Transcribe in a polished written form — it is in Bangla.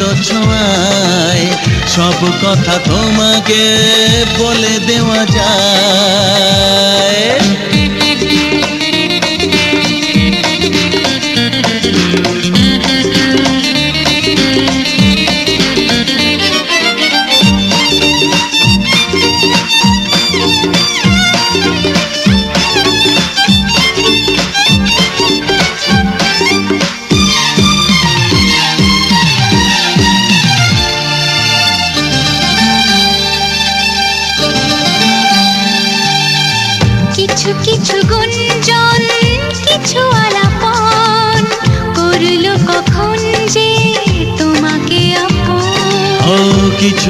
তো ছোঁয়ায় সব কথা তোমাকে বলে দেওয়া যায়। কিছু কিছু গুঞ্জন, কিছু আলাপন করলো কখন যে তোমাকে আপন। ও কিছু